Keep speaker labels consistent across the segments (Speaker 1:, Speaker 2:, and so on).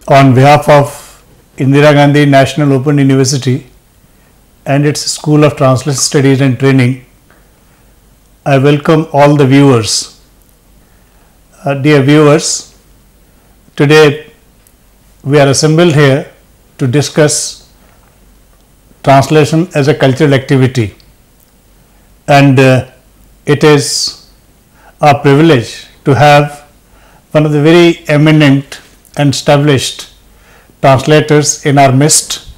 Speaker 1: On behalf of Indira Gandhi National Open University and its School of Translation Studies and Training, I welcome all the viewers. Dear viewers, today we are assembled here to discuss translation as a cultural activity, and it is our privilege to have one of the very eminent and established translators in our midst,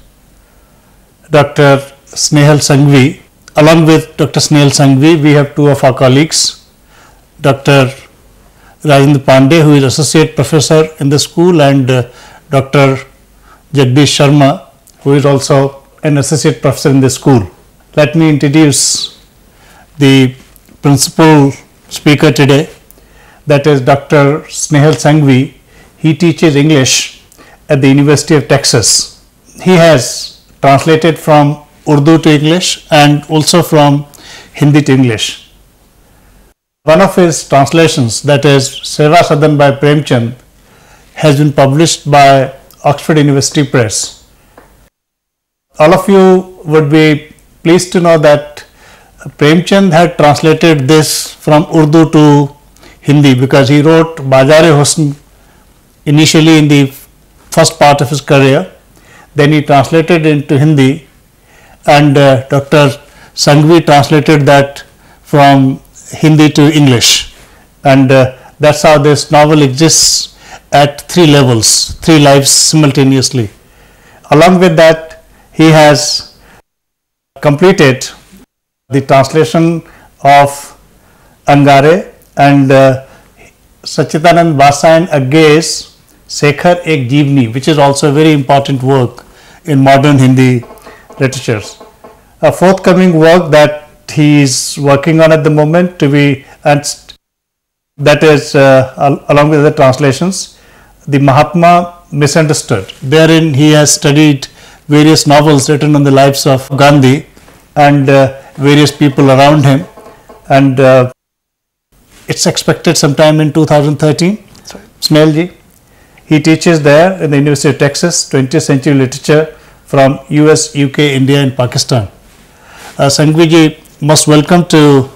Speaker 1: Dr. Snehal Sanghvi. Along with Dr. Snehal Sanghvi, we have two of our colleagues, Dr. Rajendra Pandey, who is Associate Professor in the school, and Dr. Jagdish Sharma, who is also an Associate Professor in the school. Let me introduce the principal speaker today, that is Dr. Snehal Sanghvi. He teaches English at the University of Texas. He has translated from Urdu to English and also from Hindi to English. One of his translations, that is Seva Sadan by Premchand, has been published by Oxford University Press. All of you would be pleased to know that Premchand had translated this from Urdu to Hindi because he wrote Bazar-e-Husn initially in the first part of his career. Then he translated into Hindi, and Dr. Sanghvi translated that from Hindi to English, and that's how this novel exists at three levels, three lives simultaneously. Along with that, he has completed the translation of Angare and Sachidanand Vasayan Agge's Sekhar Ek Jeevni, which is also a very important work in modern Hindi literature. A forthcoming work that he is working on at the moment to be, and that is along with the translations, the Mahatma Misunderstood. Therein he has studied various novels written on the lives of Gandhi and various people around him, and it's expected sometime in 2013. Snehal ji, he teaches there in the University of Texas 20th century literature from US, UK, India and Pakistan. Sanghvi ji, most welcome to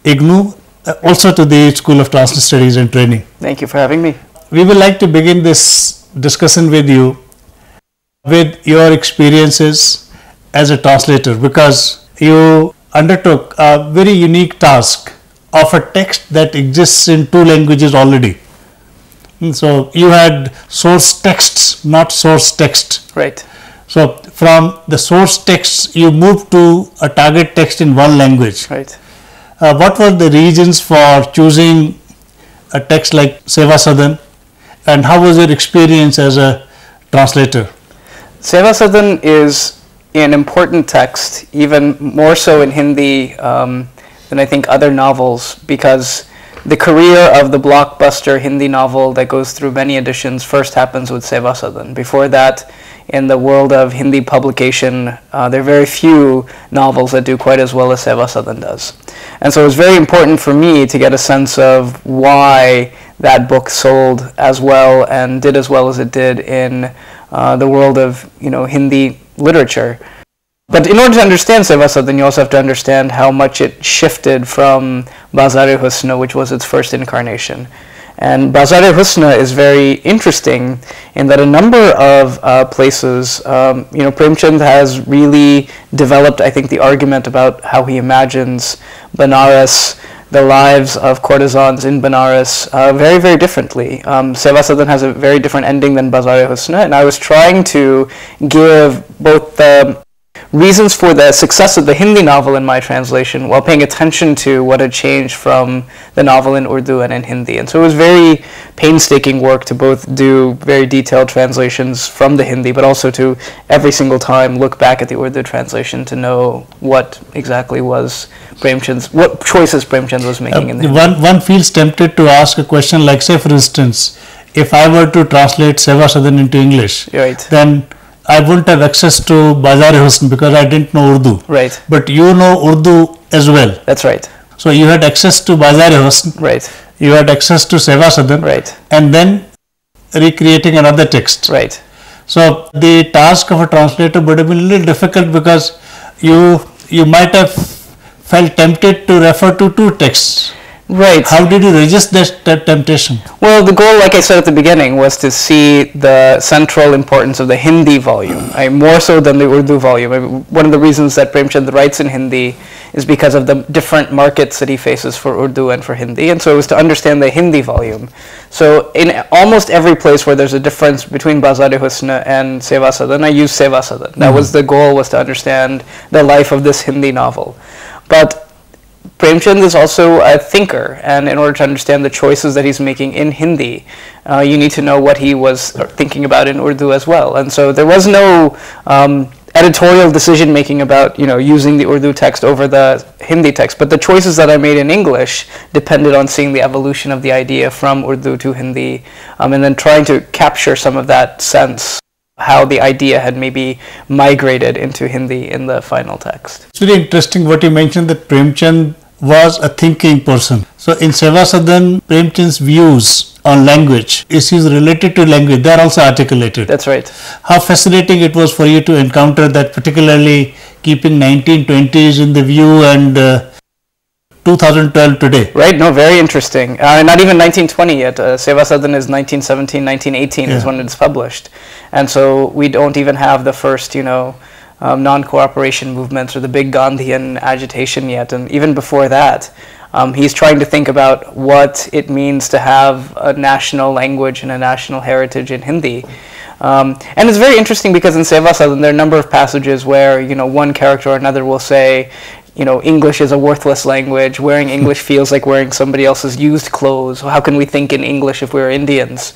Speaker 1: IGNOU, also to the School of Translation Studies and Training.
Speaker 2: Thank you for having me.
Speaker 1: We would like to begin this discussion with you with your experiences as a translator, because you undertook a very unique task of a text that exists in two languages already. So you had source texts, not source text.
Speaker 2: Right.
Speaker 1: So from the source text, you moved to a target text in one language.
Speaker 2: Right.
Speaker 1: What were the reasons for choosing a text like Seva Sadan, and how was your experience as a translator?
Speaker 2: Seva Sadan is an important text, even more so in Hindi than I think other novels, because the career of the blockbuster Hindi novel that goes through many editions first happens with Seva Sadan. Before that, in the world of Hindi publication, there are very few novels that do quite as well as Seva Sadan does. And so it was very important for me to get a sense of why that book sold as well and did as well as it did in the world of Hindi literature. But in order to understand Seva Sadan, you also have to understand how much it shifted from Bazar-e-Husn, which was its first incarnation. And Bazar-e-Husn is very interesting in that a number of places, Premchand has really developed, I think, the argument about how he imagines Benares, the lives of courtesans in Benares, very, very differently. Seva Sadan has a very different ending than Bazar-e-Husn, and I was trying to give both the reasons for the success of the Hindi novel in my translation while paying attention to what had changed from the novel in Urdu and in Hindi. And so it was very painstaking work to both do very detailed translations from the Hindi, but also to every single time look back at the Urdu translation to know what exactly was what choices Premchand was making in the Hindi.
Speaker 1: One feels tempted to ask a question like, say for instance, if I were to translate Seva Sadan into English,
Speaker 2: right,
Speaker 1: then I wouldn't have access to Bazar-e-Husn because I didn't know Urdu.
Speaker 2: Right.
Speaker 1: But you know Urdu as well.
Speaker 2: That's right.
Speaker 1: So you had access to Bazar-e-Husn.
Speaker 2: Right.
Speaker 1: You had access to Seva Sadan.
Speaker 2: Right.
Speaker 1: And then recreating another text.
Speaker 2: Right.
Speaker 1: So the task of a translator would have been a little difficult because you might have felt tempted to refer to two texts.
Speaker 2: Right.
Speaker 1: How did you resist that temptation?
Speaker 2: Well, the goal, like I said at the beginning, was to see the central importance of the Hindi volume, more so than the Urdu volume. One of the reasons that Premchand writes in Hindi is because of the different markets that he faces for Urdu and for Hindi, and so it was to understand the Hindi volume. So in almost every place where there's a difference between Bazar-e-Husn and Seva Sadan, I use Seva Sadan. That was the goal, was to understand the life of this Hindi novel. But Premchand is also a thinker, and in order to understand the choices that he's making in Hindi, you need to know what he was thinking about in Urdu as well. And so there was no editorial decision making about using the Urdu text over the Hindi text, but the choices that I made in English depended on seeing the evolution of the idea from Urdu to Hindi, and then trying to capture some of that sense, how the idea had maybe migrated into Hindi in the final text.
Speaker 1: It's really interesting what you mentioned, that Premchand was a thinking person. So in Seva Sadan, Premchand's views on language, issues related to language, they are also articulated.
Speaker 2: That's right.
Speaker 1: How fascinating it was for you to encounter that, particularly keeping 1920s in the view and 2012 today.
Speaker 2: Right, no, very interesting. Not even 1920 yet. Seva Sadan is 1917, 1918 is when it's published. And so we don't even have the first, non-cooperation movements or the big Gandhian agitation yet. And even before that, he's trying to think about what it means to have a national language and a national heritage in Hindi. And it's very interesting because in Seva Sadan there are a number of passages where, one character or another will say, English is a worthless language. Wearing English feels like wearing somebody else's used clothes. How can we think in English if we're Indians?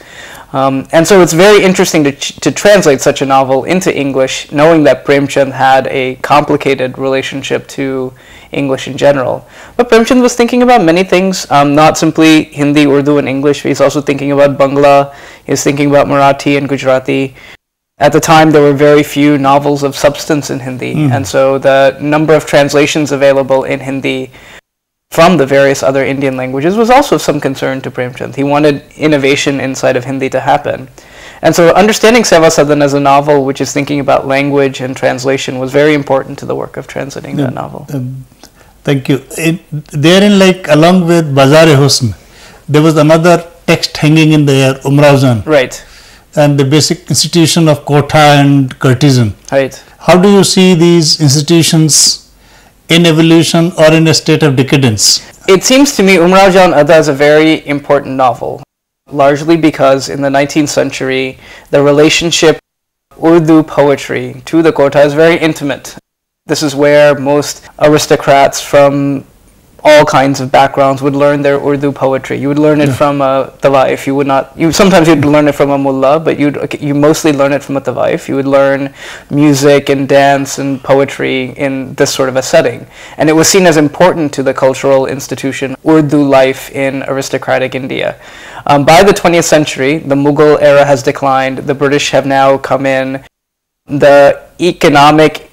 Speaker 2: And so it's very interesting to translate such a novel into English, knowing that Premchand had a complicated relationship to English in general. But Premchand was thinking about many things, not simply Hindi, Urdu, and English. He's also thinking about Bangla. He's thinking about Marathi and Gujarati. At the time, there were very few novels of substance in Hindi, and so the number of translations available in Hindi from the various other Indian languages was also of some concern to Premchand. He wanted innovation inside of Hindi to happen. And so understanding Seva Sadan as a novel which is thinking about language and translation was very important to the work of translating that novel.
Speaker 1: Thank you. Therein, along with Bazar-e-Husn, there was another text hanging in the air, Umrauzan.
Speaker 2: Right.
Speaker 1: And the basic institution of quota and courtesan.
Speaker 2: Right.
Speaker 1: How do you see these institutions in evolution or in a state of decadence?
Speaker 2: It seems to me Umrao Jan Ada is a very important novel, largely because in the 19th century, the relationship Urdu poetry to the quota is very intimate. This is where most aristocrats from all kinds of backgrounds would learn their Urdu poetry. You would learn it from a tawaif. Sometimes you'd learn it from a mullah, but you mostly learn it from a tawaif. You would learn music and dance and poetry in this sort of a setting. And it was seen as important to the cultural institution, Urdu life in aristocratic India. By the 20th century, the Mughal era has declined. The British have now come in. The economic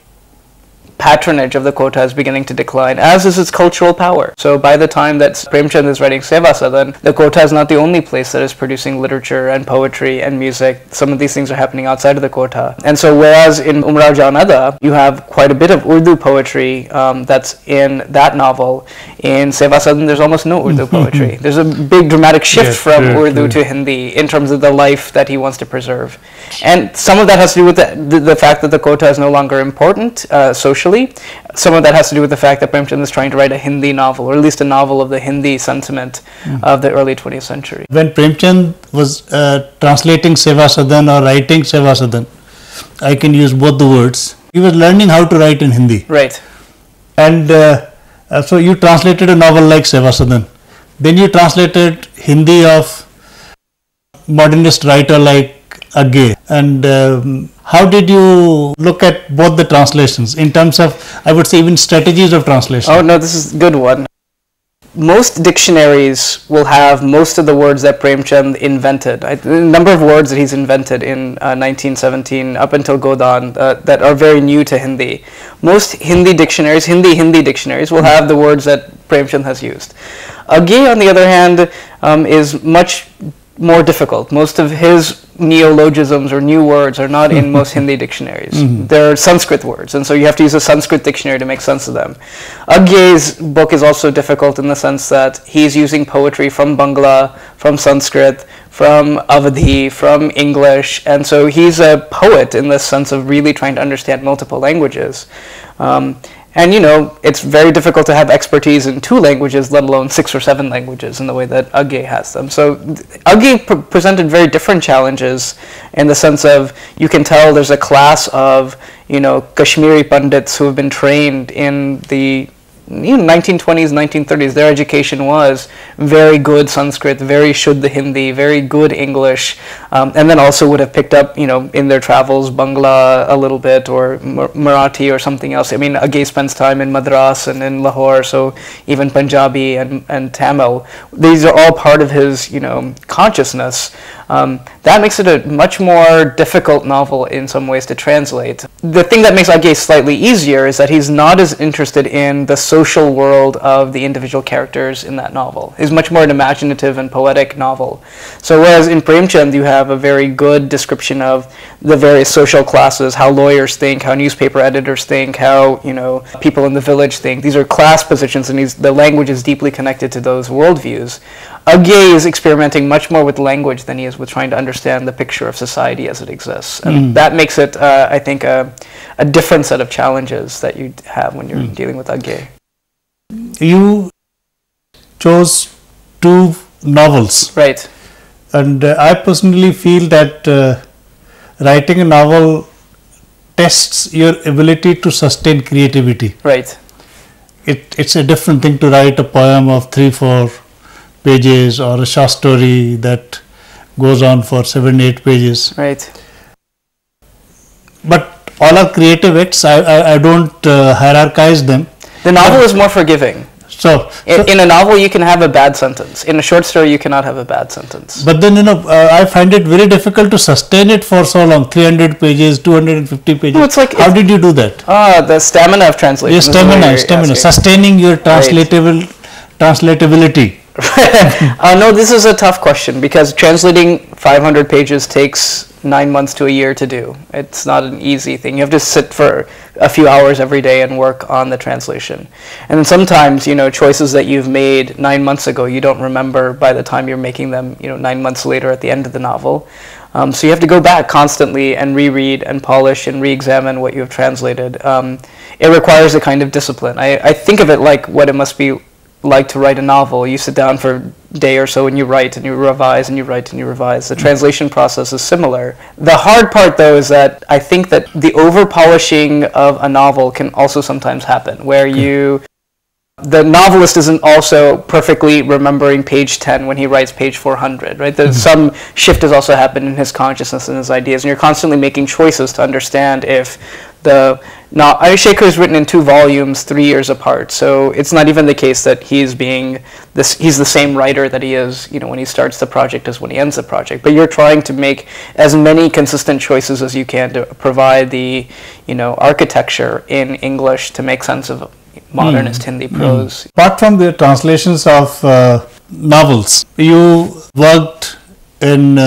Speaker 2: patronage of the quota is beginning to decline, as is its cultural power. So by the time that Premchand is writing Seva Sadan, the quota is not the only place that is producing literature and poetry and music. Some of these things are happening outside of the quota. And so whereas in Umrao Jan Ada, you have quite a bit of Urdu poetry that's in that novel, in Seva Sadan there's almost no Urdu poetry. There's a big dramatic shift from Urdu to Hindi in terms of the life that he wants to preserve. And some of that has to do with the fact that the quota is no longer important socially. Some of that has to do with the fact that Premchand is trying to write a Hindi novel, or at least a novel of the Hindi sentiment of the early 20th century.
Speaker 1: When Premchand was translating Seva Sadan or writing Seva Sadan, I can use both the words, he was learning how to write in Hindi.
Speaker 2: Right.
Speaker 1: And so you translated a novel like Seva Sadan. Then you translated Hindi of modernist writer like Agge. And how did you look at both the translations in terms of, I would say, even strategies of translation?
Speaker 2: Oh no, this is a good one. Most dictionaries will have most of the words that Premchand invented. The number of words that he's invented in 1917 up until Godan that are very new to Hindi. Most Hindi dictionaries, Hindi dictionaries, will have the words that Premchand has used. Agge, on the other hand, is much more difficult. Most of his neologisms or new words are not in most Hindi dictionaries. They're Sanskrit words, and so you have to use a Sanskrit dictionary to make sense of them. Agye's book is also difficult in the sense that he's using poetry from Bangla, from Sanskrit, from Awadhi, from English, and so he's a poet in the sense of really trying to understand multiple languages. And it's very difficult to have expertise in 2 languages, let alone 6 or 7 languages in the way that Agye has them. So Agye presented very different challenges in the sense of, you can tell there's a class of, Kashmiri Pandits who have been trained in the 1920s, 1930s, their education was very good Sanskrit, very Shuddha Hindi, very good English, and then also would have picked up, in their travels, Bangla a little bit, or Marathi or something else. I mean, Agye spends time in Madras and in Lahore, so even Punjabi and Tamil. These are all part of his, consciousness. That makes it a much more difficult novel in some ways to translate. The thing that makes Agye slightly easier is that he's not as interested in the social world of the individual characters in that novel. It's much more an imaginative and poetic novel. So whereas in Premchand you have a very good description of the various social classes, how lawyers think, how newspaper editors think, how people in the village think. These are class positions, and the language is deeply connected to those worldviews. Agye is experimenting much more with language than he is with trying to understand the picture of society as it exists. And that makes it, I think, a different set of challenges that you have when you're dealing with Agye.
Speaker 1: You chose 2 novels.
Speaker 2: Right.
Speaker 1: And I personally feel that writing a novel tests your ability to sustain creativity.
Speaker 2: Right.
Speaker 1: It's a different thing to write a poem of 3-4 pages or a short story that goes on for 7-8 pages.
Speaker 2: Right.
Speaker 1: But all are creative acts. I don't hierarchize them.
Speaker 2: The novel is more forgiving.
Speaker 1: So
Speaker 2: in a novel you can have a bad sentence. In a short story you cannot have a bad sentence.
Speaker 1: But then I find it very difficult to sustain it for so long. 300 pages, 250 pages.
Speaker 2: No, it's like
Speaker 1: how did you do that?
Speaker 2: The stamina of translation.
Speaker 1: Yes, stamina. Sustaining your translatability.
Speaker 2: No, this is a tough question because translating 500 pages takes 9 months to a year to do. It's not an easy thing. You have to sit for a few hours every day and work on the translation. And then sometimes, choices that you've made 9 months ago, you don't remember by the time you're making them, 9 months later at the end of the novel. So you have to go back constantly and reread and polish and re-examine what you have translated. It requires a kind of discipline. I think of it like what it must be like to write a novel. You sit down for a day or so and you write and you revise and you write and you revise. The translation process is similar. The hard part though is that I think that the over-polishing of a novel can also sometimes happen, where the novelist isn't also perfectly remembering page 10 when he writes page 400, right? There's some shift has also happened in his consciousness and his ideas, and you're constantly making choices to understand if Shekhar is written in 2 volumes, 3 years apart, so it's not even the case that he's the same writer that he is, when he starts the project as when he ends the project. But you're trying to make as many consistent choices as you can to provide the, architecture in English to make sense of modernist Hindi prose.
Speaker 1: Apart from the translations of novels, you worked in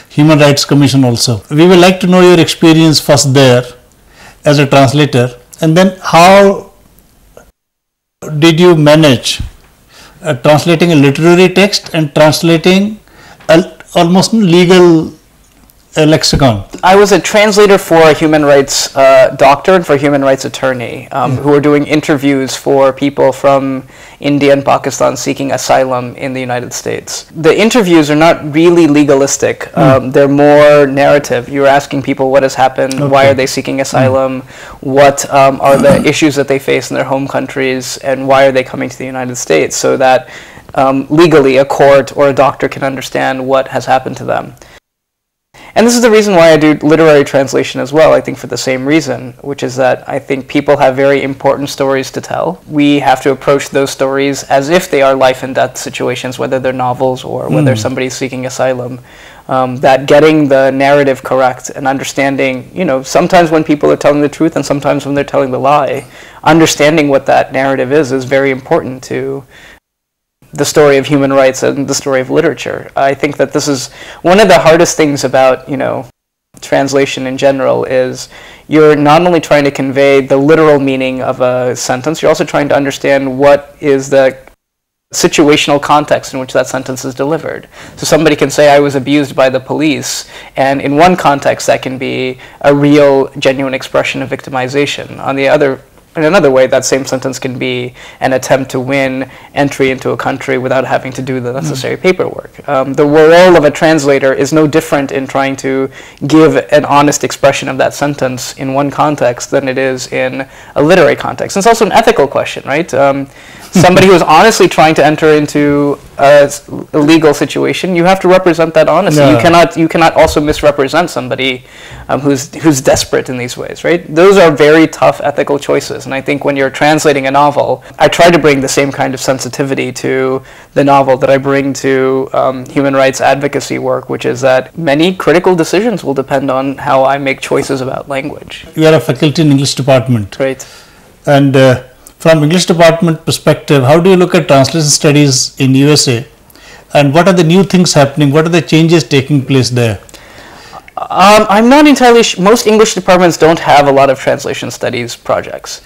Speaker 1: Human Rights Commission also. We would like to know your experience first there as a translator, and then how did you manage translating a literary text and translating almost legal lexicon?
Speaker 2: I was a translator for a human rights doctor and for a human rights attorney who were doing interviews for people from India and Pakistan seeking asylum in the United States. The interviews are not really legalistic. They're more narrative. You're asking people what has happened, why are they seeking asylum, what are the issues that they face in their home countries, and why are they coming to the United States, so that legally a court or a doctor can understand what has happened to them. And this is the reason why I do literary translation as well, I think for the same reason, which is that I think people have very important stories to tell. We have to approach those stories as if they are life and death situations, whether they're novels or whether somebody's seeking asylum. That getting the narrative correct and understanding, sometimes when people are telling the truth and sometimes when they're telling the lie, understanding what that narrative is very important to the story of human rights and the story of literature. I think that this is one of the hardest things about, translation in general is you're not only trying to convey the literal meaning of a sentence, you're also trying to understand what is the situational context in which that sentence is delivered. So somebody can say, I was abused by the police, and in one context that can be a real, genuine expression of victimization. In another way, that same sentence can be an attempt to win entry into a country without having to do the necessary paperwork. The role of a translator is no different in trying to give an honest expression of that sentence in one context than it is in a literary context. And it's also an ethical question, right? Somebody who is honestly trying to enter into a legal situation, you have to represent that honestly.
Speaker 1: Yeah.
Speaker 2: You cannot also misrepresent somebody who's desperate in these ways, right? Those are very tough ethical choices. And I think when you're translating a novel, I try to bring the same kind of sensitivity to the novel that I bring to human rights advocacy work, which is that many critical decisions will depend on how I make choices about language.
Speaker 1: You are a faculty in English department.
Speaker 2: Right.
Speaker 1: And from English department perspective, how do you look at translation studies in USA? And what are the new things happening? What are the changes taking place there?
Speaker 2: I'm not entirely sure. Most English departments don't have a lot of translation studies projects.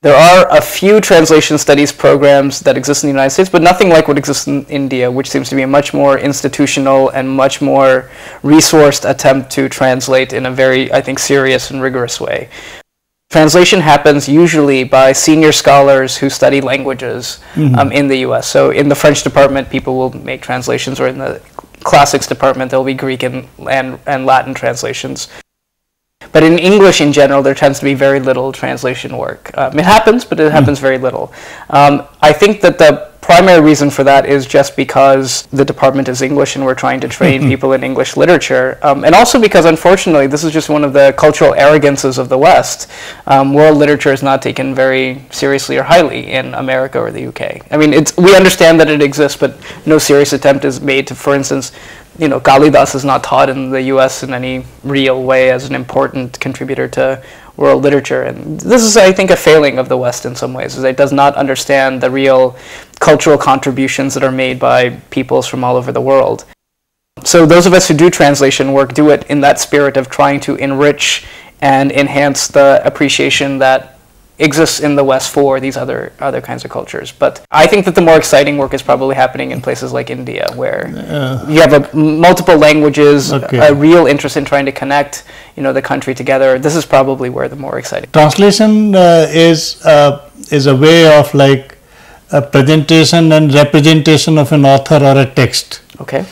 Speaker 2: There are a few translation studies programs that exist in the United States, but nothing like what exists in India, which seems to be a much more institutional and much more resourced attempt to translate in a very, I think, serious and rigorous way. Translation happens usually by senior scholars who study languages in the US. So in the French department, people will make translations, or in the classics department, there will be Greek and Latin translations. But in English in general, there tends to be very little translation work. It happens, but it happens very little. I think that the primary reason for that is just because the department is English and we're trying to train people in English literature. And also because, unfortunately, this is just one of the cultural arrogances of the West. World literature is not taken very seriously or highly in America or the UK. I mean, we understand that it exists, but no serious attempt is made to, for instance, Kalidas is not taught in the US in any real way as an important contributor to world literature. And this is, I think, a failing of the West in some ways, is it does not understand the real cultural contributions that are made by peoples from all over the world. So those of us who do translation work do it in that spirit of trying to enrich and enhance the appreciation that exists in the West for these other kinds of cultures. But I think that the more exciting work is probably happening in places like India, where you have multiple languages, a real interest in trying to connect the country together. This is probably where the more exciting.
Speaker 1: Translation is a way of like a presentation and representation of an author or a text.
Speaker 2: Okay.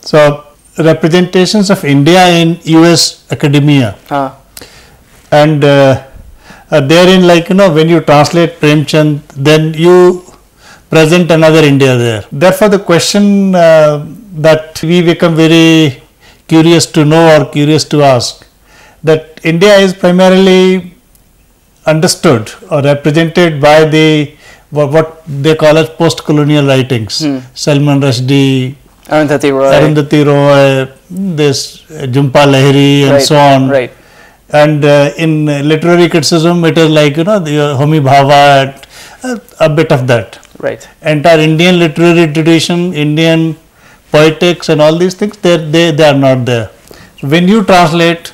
Speaker 1: So representations of India in US academia, and therein, like when you translate Premchand, then you present another India there. Therefore, the question that we become very curious to know or curious to ask, that India is primarily understood or represented by the what they call as post-colonial writings. Salman Rushdie, Arundhati Roy, this Jhumpa Lahiri, and so on.
Speaker 2: Right.
Speaker 1: And in literary criticism, it is like the Homi Bhabha, a bit of that.
Speaker 2: Right.
Speaker 1: Entire Indian literary tradition, Indian poetics, and all these things, they are not there. So when you translate,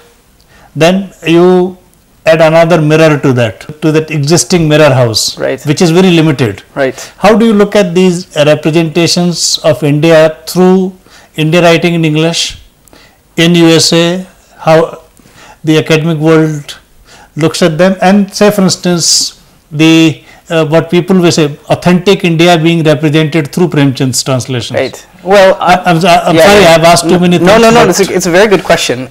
Speaker 1: then you add another mirror to that existing mirror house,
Speaker 2: right,
Speaker 1: which is very limited.
Speaker 2: Right.
Speaker 1: How do you look at these representations of India through India writing in English in USA? How the academic world looks at them, and say, for instance, the what people will say, authentic India being represented through Premchand's translations.
Speaker 2: Right. Well,
Speaker 1: I'm sorry, I've asked too many things.
Speaker 2: No. It's a very good question.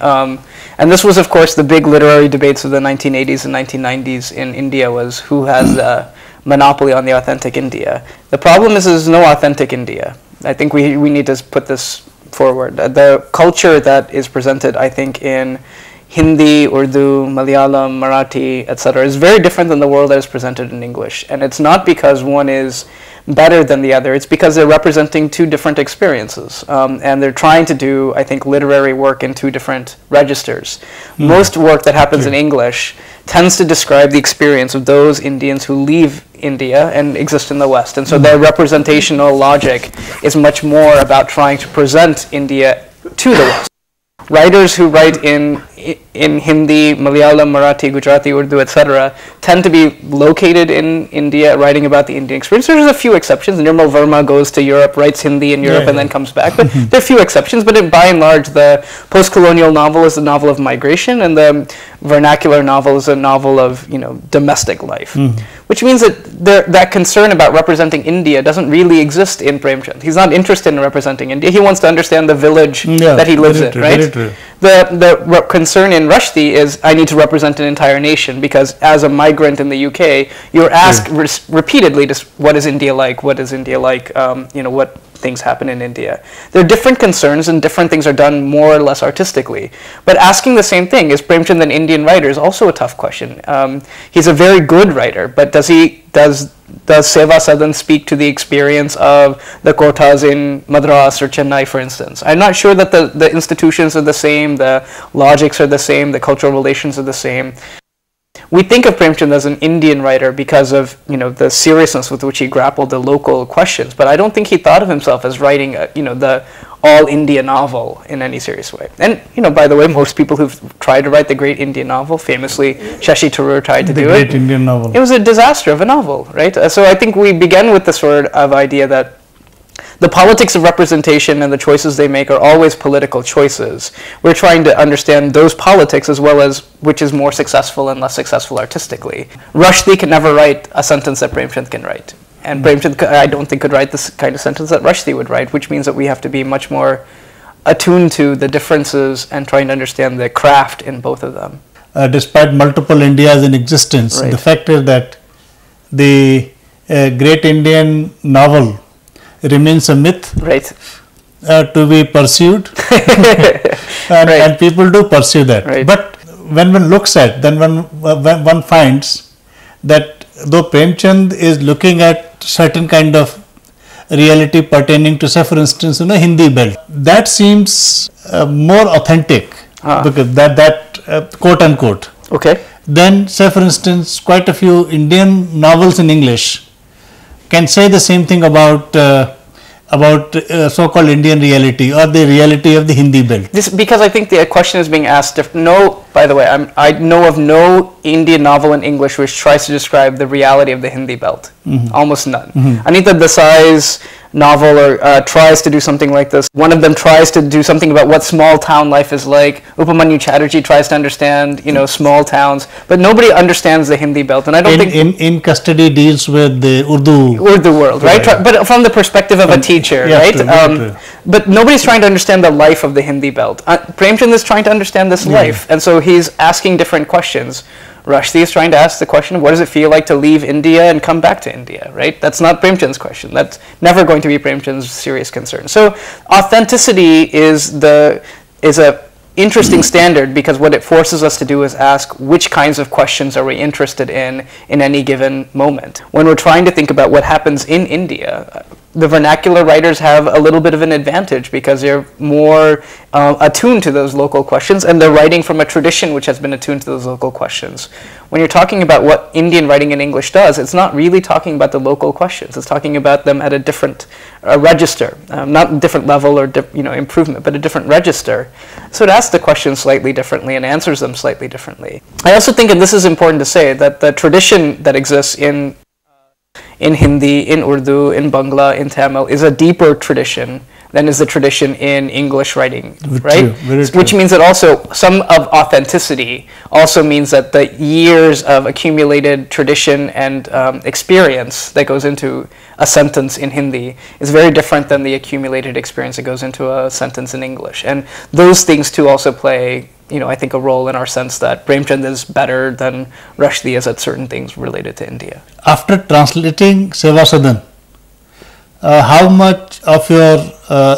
Speaker 2: And this was, of course, the big literary debates of the 1980s and 1990s in India, was who has the monopoly on the authentic India. The problem is there's no authentic India. I think we need to put this forward. The culture that is presented, I think, in Hindi, Urdu, Malayalam, Marathi, etc. is very different than the world that is presented in English. And it's not because one is better than the other, it's because they're representing two different experiences. And they're trying to do, I think, literary work in two different registers. Most work that happens in English tends to describe the experience of those Indians who leave India and exist in the West. And so their representational logic is much more about trying to present India to the West. Writers who write in Hindi, Malayalam, Marathi, Gujarati, Urdu, etc., tend to be located in India, writing about the Indian experience. There's a few exceptions. Nirmal Verma goes to Europe, writes Hindi in Europe, and then comes back. But there are a few exceptions. But by and large, the post-colonial novel is a novel of migration, and the vernacular novel is a novel of domestic life. Which means that that concern about representing India doesn't really exist in Premchand. He's not interested in representing India. He wants to understand the village that he lives in, right? The concern in Rushdie is, I need to represent an entire nation, because as a migrant in the UK, you're asked repeatedly, what is India like? What is India like? What things happen in India. There are different concerns, and different things are done more or less artistically. But asking the same thing, is Premchand an Indian writer, is also a tough question. He's a very good writer, but does Seva Sadan speak to the experience of the kotas in Madras or Chennai, for instance? I'm not sure that the institutions are the same, the logics are the same, the cultural relations are the same. We think of Premchand as an Indian writer because of the seriousness with which he grappled the local questions, but I don't think he thought of himself as writing the all India novel in any serious way. And by the way, most people who've tried to write the great Indian novel, famously Shashi Tharoor tried to do it.
Speaker 1: The great Indian novel.
Speaker 2: It was a disaster of a novel, right? So I think we begin with the sort of idea that the politics of representation and the choices they make are always political choices. We're trying to understand those politics as well as which is more successful and less successful artistically. Rushdie can never write a sentence that Premchand can write. And Premchand, I don't think, could write this kind of sentence that Rushdie would write, which means that we have to be much more attuned to the differences and trying to understand the craft in both of them.
Speaker 1: Despite multiple Indias in existence, the fact is that the great Indian novel remains a myth, to be pursued, and people do pursue that. But when one looks at, then one finds that though Premchand is looking at certain kind of reality pertaining to, say for instance, Hindi belt, that seems more authentic, because that quote unquote. Then, say for instance, quite a few Indian novels in English can say the same thing about so-called Indian reality or the reality of the Hindi belt.
Speaker 2: Because I think the question is being asked. By the way, I know of no Indian novel in English which tries to describe the reality of the Hindi belt. Almost none. Anita Desai's novel tries to do something like this. One of them tries to do something about what small town life is like. Upamanyu Chatterjee tries to understand, small towns, but nobody understands the Hindi belt. And I don't think
Speaker 1: in custody deals with the Urdu
Speaker 2: world, right? But from the perspective of a teacher, right? True. But nobody's trying to understand the life of the Hindi belt. Premchand is trying to understand this life, and so he's asking different questions. Rushdie is trying to ask the question of what does it feel like to leave India and come back to India, right? That's not Premchand's question. That's never going to be Premchand's serious concern. So authenticity is a interesting standard, because what it forces us to do is ask which kinds of questions are we interested in any given moment. When we're trying to think about what happens in India, the vernacular writers have a little bit of an advantage because they're more attuned to those local questions, and they're writing from a tradition which has been attuned to those local questions. When you're talking about what Indian writing in English does, it's not really talking about the local questions. It's talking about them at a different register, not different level or improvement, but a different register. So it asks the questions slightly differently and answers them slightly differently. I also think, and this is important to say, that the tradition that exists in Hindi, in Urdu, in Bangla, in Tamil is a deeper tradition than is the tradition in English writing, right? Very true. Which means that also some of authenticity also means that the years of accumulated tradition and experience that goes into a sentence in Hindi is very different than the accumulated experience that goes into a sentence in English. And those things too also play, I think, a role in our sense that Premchand is better than Rushdie is at certain things related to India.
Speaker 1: After translating Seva Sadan, how much of your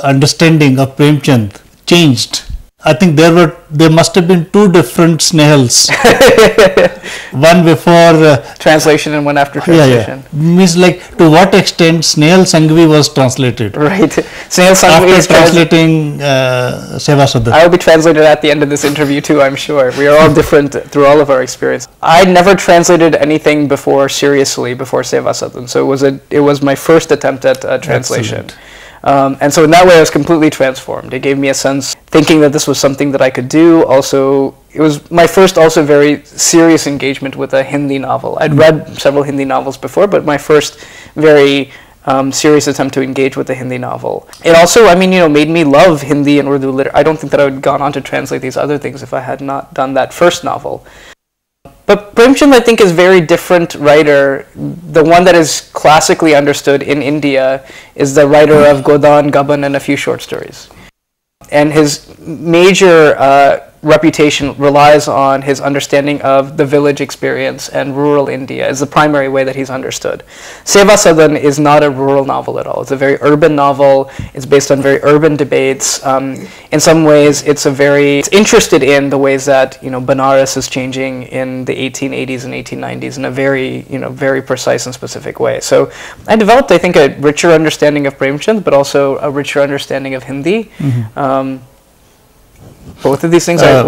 Speaker 1: understanding of Premchand changed I think there must have been two different Snehals. One before
Speaker 2: translation and one after translation.
Speaker 1: Means like to what extent Snehal Sangvi was translated.
Speaker 2: Right. Snehal Sangvi is
Speaker 1: translating Seva Sadan.
Speaker 2: I will be translated at the end of this interview too, I'm sure. We are all different through all of our experience. I never translated anything before seriously before Seva Sadan, so it was my first attempt at translation. And so in that way I was completely transformed. It gave me a sense, thinking that this was something that I could do. Also, it was my first also very serious engagement with a Hindi novel. I'd read several Hindi novels before, but my first very serious attempt to engage with a Hindi novel. It also, I mean, made me love Hindi and Urdu literature. I don't think that I would have gone on to translate these other things if I had not done that first novel. But Premchand, I think, is a very different writer. The one that is classically understood in India is the writer of Godan, Gaban, and a few short stories. And his major reputation relies on his understanding of the village experience and rural India is the primary way that he's understood. Seva Sadan is not a rural novel at all. It's a very urban novel. It's based on very urban debates. In some ways, it's interested in the ways that Banaras is changing in the 1880s and 1890s in a very very precise and specific way. So I developed, I think, a richer understanding of Premchand, but also a richer understanding of Hindi. Both of these things I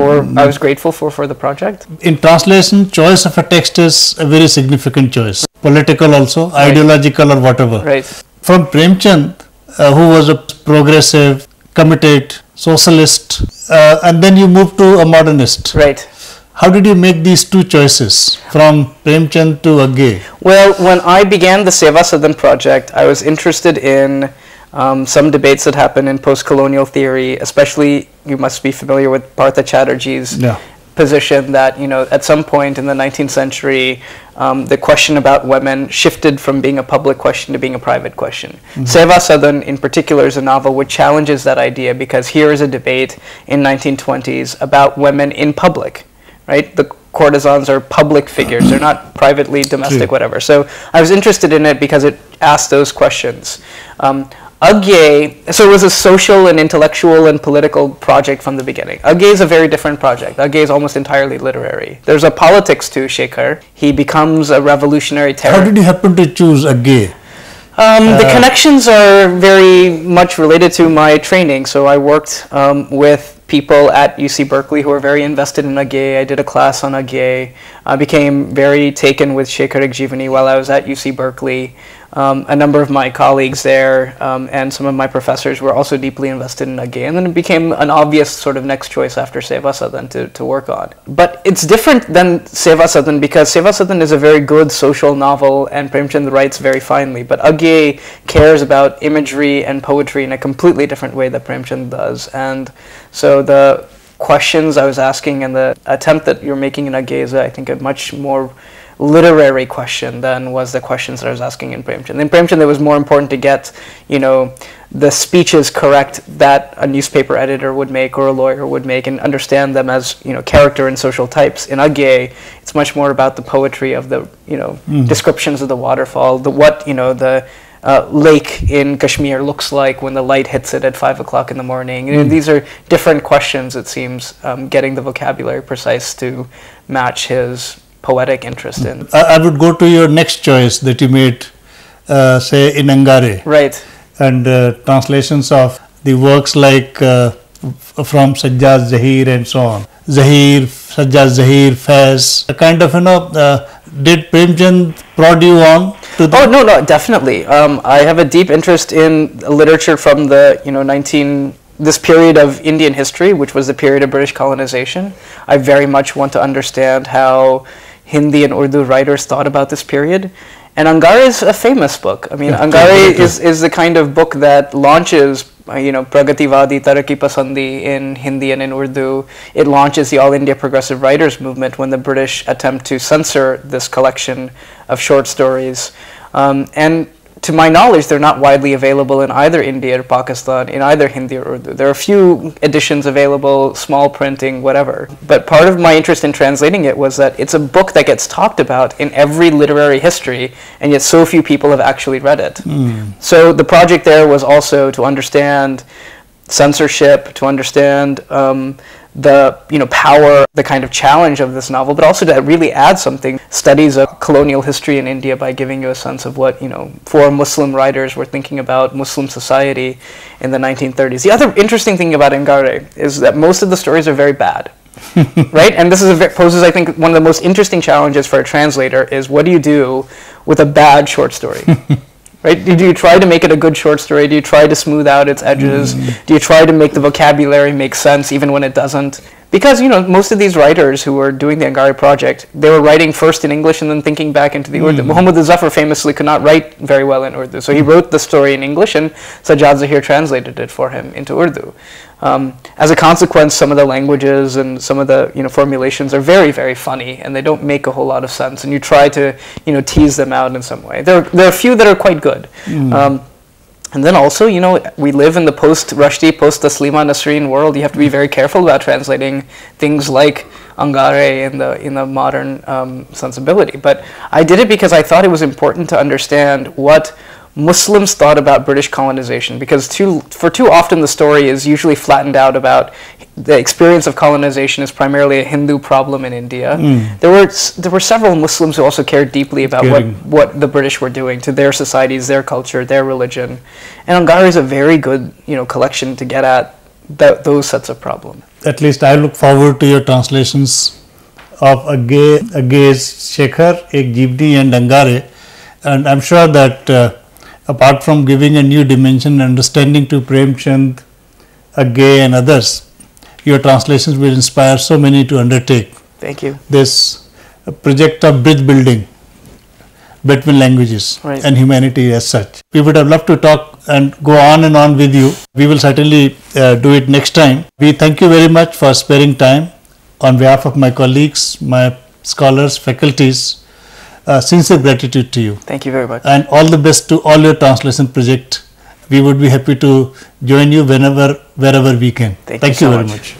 Speaker 2: was grateful for the project.
Speaker 1: In translation, choice of a text is a very significant choice. Political also, right. Ideological or whatever.
Speaker 2: Right.
Speaker 1: From Premchand, who was a progressive, committed, socialist, and then you moved to a modernist.
Speaker 2: Right.
Speaker 1: How did you make these two choices from Premchand to Agge?
Speaker 2: Well, when I began the Seva Sadan project, I was interested in some debates that happen in post-colonial theory, especially you must be familiar with Partha Chatterjee's position that at some point in the 19th century the question about women shifted from being a public question to being a private question. Seva Sadan in particular is a novel which challenges that idea, because here is a debate in 1920s about women in public, right? The courtesans are public figures, they're not privately domestic, whatever. So I was interested in it because it asked those questions. Agge, so it was a social and intellectual and political project from the beginning. Agge is a very different project. Agge is almost entirely literary. There's a politics to Shekhar. He becomes a revolutionary terror.
Speaker 1: How did you happen to choose Agge?
Speaker 2: The connections are very much related to my training. So I worked with people at UC Berkeley who were very invested in Agge. I did a class on Agge. I became very taken with Shekharic Jivani while I was at UC Berkeley. A number of my colleagues there and some of my professors were also deeply invested in Agge, and then it became an obvious sort of next choice after Seva Sadan to work on. But it's different than Seva Sadan because Seva Sadan is a very good social novel and Premchand writes very finely, but Agge cares about imagery and poetry in a completely different way that Premchand does. And so the questions I was asking and the attempt that you're making in Agge is, I think, a much more literary question than was the questions that I was asking in Premchand. In Premchand, it was more important to get, the speeches correct that a newspaper editor would make or a lawyer would make and understand them as, character and social types. In Agge, it's much more about the poetry of the, descriptions of the waterfall, the lake in Kashmir looks like when the light hits it at 5 o'clock in the morning. These are different questions, it seems, getting the vocabulary precise to match his poetic interest in.
Speaker 1: I would go to your next choice that you made, say, in Angare.
Speaker 2: Right.
Speaker 1: And translations of the works like from Sajjad Zahir and so on. Zahir, Sajjad Zahir, Faiz, kind of, did Premchand prod you on to that?
Speaker 2: Oh, no, definitely. I have a deep interest in literature from the, this period of Indian history, which was the period of British colonization. I very much want to understand how Hindi and Urdu writers thought about this period. And Angare is a famous book. I mean, Angare is the kind of book that launches, Pragativadi, Taraqi Pasandi in Hindi and in Urdu. It launches the All India Progressive Writers Movement when the British attempt to censor this collection of short stories. And to my knowledge, they're not widely available in either India or Pakistan, in either Hindi or Urdu. There are a few editions available, small printing, whatever. But part of my interest in translating it was that it's a book that gets talked about in every literary history, and yet so few people have actually read it. So the project there was also to understand censorship, to understand the power, the kind of challenge of this novel, but also to really add something. Studies of colonial history in India by giving you a sense of what four Muslim writers were thinking about Muslim society in the 1930s. The other interesting thing about Angare is that most of the stories are very bad. Right? And this poses, I think, one of the most interesting challenges for a translator is, what do you do with a bad short story? Right? Do you try to make it a good short story? Do you try to smooth out its edges? Do you try to make the vocabulary make sense even when it doesn't? Because, most of these writers who were doing the Angari project, they were writing first in English and then thinking back into the Urdu. Muhammad Zafar famously could not write very well in Urdu, so he wrote the story in English and Sajjad Zahir translated it for him into Urdu. As a consequence, some of the languages and some of the formulations are very, very funny, and they don't make a whole lot of sense. And you try to tease them out in some way. There are a few that are quite good. And then also, we live in the post-Rushdie, post-Taslima Nasreen world. You have to be very careful about translating things like Angare in the modern sensibility. But I did it because I thought it was important to understand what Muslims thought about British colonization, because for too often the story is usually flattened out about the experience of colonization is primarily a Hindu problem in India. There were several Muslims who also cared deeply about what the British were doing to their societies, their culture, their religion. And Angari is a very good collection to get at those sets of problems. At least I look forward to your translations of Agaze Shekhar, Ek Jeevni and Angare, and I'm sure that apart from giving a new dimension and understanding to Premchand, Agay and others, your translations will inspire so many to undertake. Thank you. This project of bridge building between languages and humanity as such. We would have loved to talk and go on and on with you. We will certainly do it next time. We thank you very much for sparing time. On behalf of my colleagues, my scholars, faculties, sincere gratitude to you. Thank you very much. And all the best to all your translation project. We would be happy to join you wherever we can. Thank you so very much.